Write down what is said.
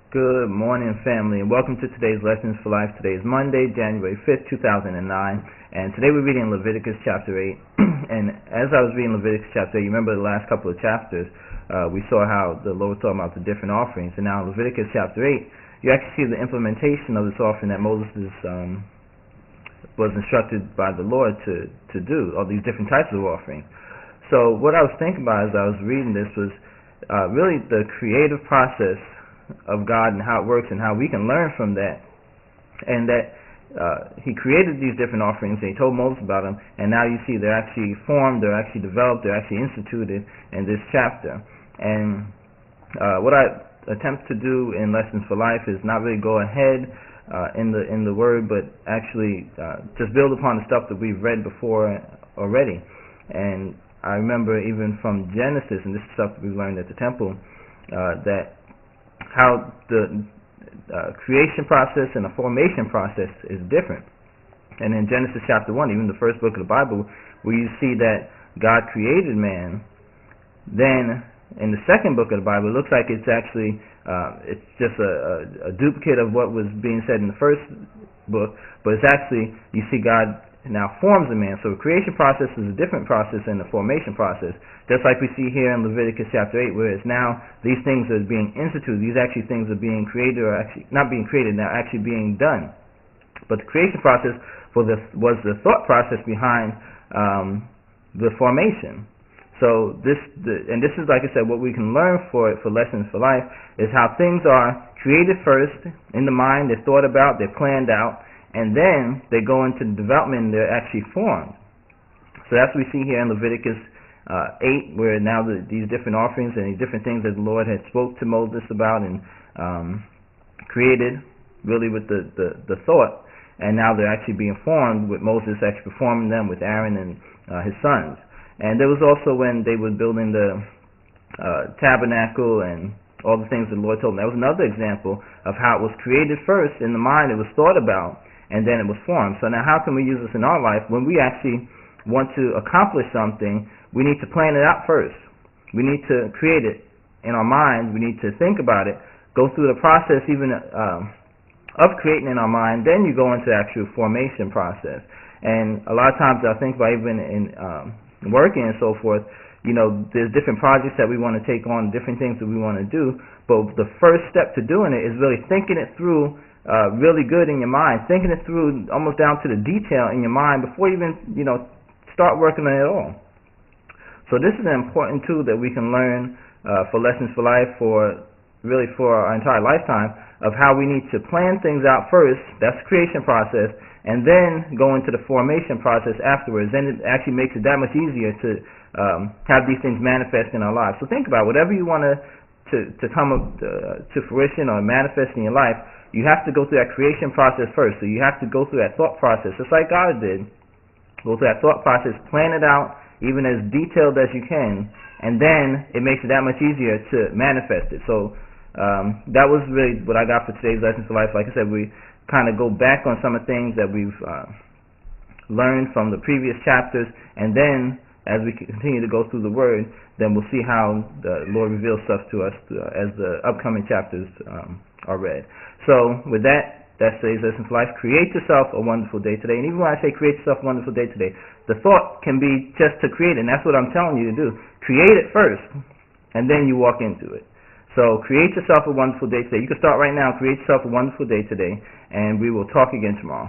Good morning, family, and welcome to today's Lessons for Life. Today is Monday, January 5th, 2009, and today we're reading Leviticus chapter 8. And as I was reading Leviticus chapter 8, you remember the last couple of chapters, we saw how the Lord was talking about the different offerings, and now in Leviticus chapter 8, you actually see the implementation of this offering that Moses was instructed by the Lord to do, all these different types of offerings. So what I was thinking about as I was reading this was really the creative process of God and how it works and how we can learn from that, and that he created these different offerings and he told Moses about them, and now you see they're actually formed, they're actually developed, they're actually instituted in this chapter. And what I attempt to do in Lessons for Life is not really go ahead in the Word, but actually just build upon the stuff that we've read before already. And I remember even from Genesis, and this is stuff that we learned at the temple, that how the creation process and the formation process is different. And in Genesis chapter 1, even the first book of the Bible, where you see that God created man, then in the second book of the Bible, it looks like it's actually it's just a duplicate of what was being said in the first book, but it's actually, you see God now forms a man. So the creation process is a different process than the formation process, just like we see here in Leviticus chapter 8, where it's now these things are being instituted, these actually things are being created, or actually not being created, now actually being done. But the creation process was the thought process behind the formation. So this is, like I said, what we can learn for Lessons for Life is how things are created first in the mind, they're thought about, they're planned out, and then they go into development and they're actually formed. So that's what we see here in Leviticus 8, where now these different offerings and these different things that the Lord had spoke to Moses about and created really with the thought, and now they're actually being formed with Moses actually performing them with Aaron and his sons. And there was also when they were building the tabernacle and all the things that the Lord told them. That was another example of how it was created first in the mind, it was thought about, and then it was formed. So now how can we use this in our life? When we actually want to accomplish something, we need to plan it out first. We need to create it in our mind. We need to think about it, go through the process even of creating in our mind, then you go into the actual formation process. And a lot of times I think about even in working and so forth, you know, there's different projects that we want to take on, different things that we want to do, but the first step to doing it is really thinking it through really good in your mind, thinking it through almost down to the detail in your mind before you even, you know, start working on it at all. So this is an important tool that we can learn for Lessons for Life, for our entire lifetime, of how we need to plan things out first. That's the creation process, and then go into the formation process afterwards. Then it actually makes it that much easier to have these things manifest in our lives. So think about whatever you want to come up to fruition or manifest in your life. You have to go through that creation process first. So you have to go through that thought process, just like God did. Go through that thought process, plan it out, even as detailed as you can, and then it makes it that much easier to manifest it. So that was really what I got for today's Lessons for Life. Like I said, we kind of go back on some of the things that we've learned from the previous chapters, and then as we continue to go through the Word, then we'll see how the Lord reveals stuff to us as the upcoming chapters are read. So with that, that's today's Lesson for Life. Create yourself a wonderful day today. And even when I say create yourself a wonderful day today, the thought can be just to create it, and that's what I'm telling you to do. Create it first, and then you walk into it. So create yourself a wonderful day today. You can start right now. Create yourself a wonderful day today, and we will talk again tomorrow.